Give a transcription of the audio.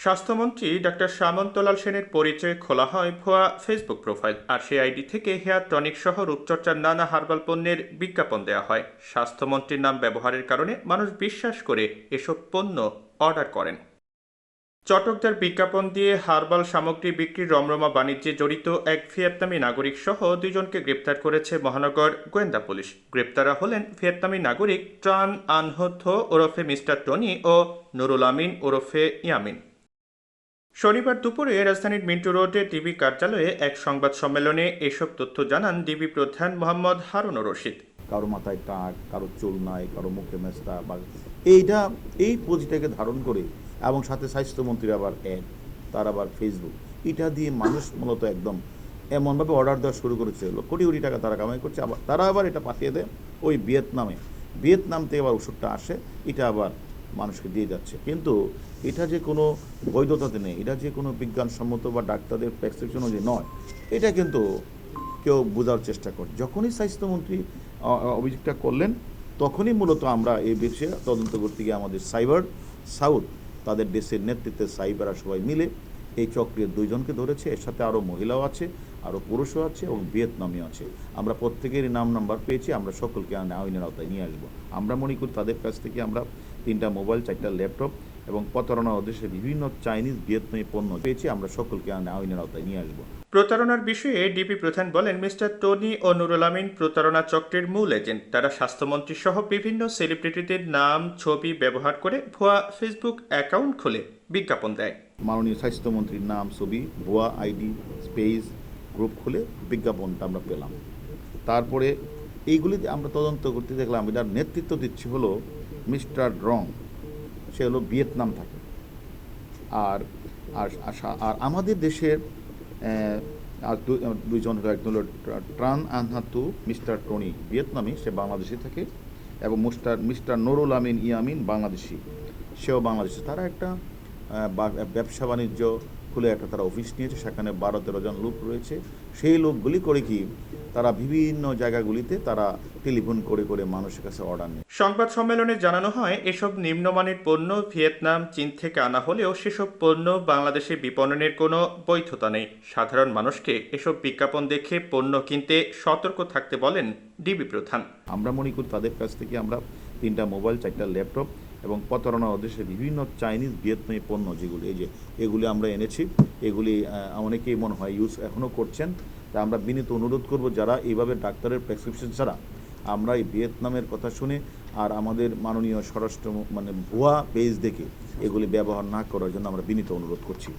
স্বাস্থ্যমন্ত্রী ডাক্তার সামন্তলাল সেনের পরিচয়ে খোলা হয় ভুয়া ফেসবুক প্রোফাইল, আর সেই আইডি থেকে হেয়ার টনিক সহ রূপচর্চার নানা হার্বাল পণ্যের বিজ্ঞাপন দেওয়া হয়। স্বাস্থ্যমন্ত্রীর নাম ব্যবহারের কারণে মানুষ বিশ্বাস করে এসব পণ্য অর্ডার করেন। চটকদার বিজ্ঞাপন দিয়ে হার্বাল সামগ্রী বিক্রির রমরমা বাণিজ্যে জড়িত এক ভিয়েতনামি নাগরিক সহ দুইজনকে গ্রেপ্তার করেছে মহানগর গোয়েন্দা পুলিশ। গ্রেপ্তাররা হলেন ভিয়েতনামি নাগরিক ট্রান আন হো থো ওরফে মিস্টার টনি ও নুরুল আমিন ওরফে ইয়ামিন। শনিবার দুপুরে রাজধানীর মিন্টু রোডে ডিবি কার্যালয়ে এক সংবাদ সম্মেলনে এসব তথ্য জানান ডিবি প্রধান মোহাম্মদ হারুনুর রশিদ। কারো মাথায় টাক, কারো চুল নাই, কারো মুখে মেস্তা বা এই পুঁজিটাকে ধারণ করে, এবং সাথে স্বাস্থ্যমন্ত্রীর আবার অ্যাড, তার আবার ফেসবুক, এটা দিয়ে মানুষ মূলত একদম এমনভাবে অর্ডার দেওয়া শুরু করেছে, কোটি কোটি টাকা তারা কামাই করছে। আবার তারা আবার এটা পাঠিয়ে দেয় ওই ভিয়েতনাম থেকে আবার ওষুধটা আসে, এটা আবার মানুষকে দিয়ে যাচ্ছে। কিন্তু এটা যে কোনো বৈধতাতে নেই, এটা যে কোনো বিজ্ঞানসম্মত বা ডাক্তারদের প্রেসক্রিপশন অনুযায়ী নয়, এটা কিন্তু কেউ বোঝার চেষ্টা করে। যখনই স্বাস্থ্যমন্ত্রী অভিযোগটা করলেন, তখনই মূলত আমরা এই বিষয়ে তদন্ত করতে গিয়ে আমাদের সাইবার সাউথ, তাদের দেশের নেতৃত্বে সাইবাররা সবাই মিলে এই চক্রের দুইজনকে ধরেছে। এর সাথে আরও মহিলাও আছে, আরও পুরুষও আছে এবং ভিয়েতনামিও আছে। আমরা প্রত্যেকেরই নাম্বার পেয়েছি, আমরা সকলকে আইনের আওতায় নিয়ে আসবো। আমরা মনে করি তাদের কাছ থেকে আমরা 3টা মোবাইল, 4টা ল্যাপটপ এবং প্রতারণার উদ্দেশ্যে বিভিন্ন চাইনিজ ভিয়েতনামি পণ্য পেয়েছি। আমরা সকলকে আইনের আওতায় নিয়ে আসবো। প্রতারণার বিষয়ে ডিবি প্রধান বলেন, মিস্টার টনি ও নুরুল আমিন প্রতারণা চক্রের মূল এজেন্ট। তারা স্বাস্থ্যমন্ত্রী সহ বিভিন্ন সেলিব্রিটিদের নাম, ছবি ব্যবহার করে ভুয়া ফেসবুক অ্যাকাউন্ট খুলে বিজ্ঞাপন দেয়। মাননীয় স্বাস্থ্যমন্ত্রীর নাম, ছবি, ভুয়া আইডি, স্পেস, গ্রুপ খুলে বিজ্ঞাপনটা আমরা পেলাম। তারপরে এইগুলিতে আমরা তদন্ত করতে দেখলাম এটার নেতৃত্ব দিচ্ছে হলো মিস্টার রং, সে হলো ভিয়েতনাম থাকে। আর আর আর আমাদের দেশের আর দুইজন হলো, একজন হলো ট্রান আনহাতু মিস্টার টনি ভিয়েতনামি, সে বাংলাদেশে থাকে, এবং মিস্টার নুরুল আমিন ইয়ামিন বাংলাদেশি, সেও বাংলাদেশে। তারা একটা ব্যবসা বাণিজ্য খুলে একটা তারা অফিস নিয়েছে, সেখানে 12-13 জন লোক রয়েছে। সেই লোকগুলি করে কি তারা বিভিন্ন জায়গাগুলিতে তারা টেলিফোন করে করে মানুষের কাছে অর্ডার নেয়। সংবাদ সম্মেলনে জানানো হয়, এসব নিম্নমানের পণ্য ভিয়েতনাম, চীন থেকে আনা হলেও সেসব পণ্য বাংলাদেশে বিপণনের কোনো বৈধতা নেই। সাধারণ মানুষকে এসব বিজ্ঞাপন দেখে পণ্য কিনতে সতর্ক থাকতে বলেন ডিবি প্রধান। আমরা মনে করি তাদের কাছ থেকে আমরা 3টা মোবাইল, 4টা ল্যাপটপ এবং প্রতারণার উদ্দেশ্যে বিভিন্ন চাইনিজ ভিয়েতনামি পণ্য যেগুলি, এই যে এগুলি আমরা এনেছি, এগুলি অনেকেই মনে হয় ইউজ এখনও করছেন। তা আমরা বিনীত অনুরোধ করব, যারা এইভাবে ডাক্তারের প্রেসক্রিপশন ছাড়া আমরা এই ভিয়েতনামের কথা শুনে আর আমাদের মাননীয় স্বরাষ্ট্র ভুয়া পেজ দেখে এগুলি ব্যবহার না করার জন্য আমরা বিনীত অনুরোধ করছি।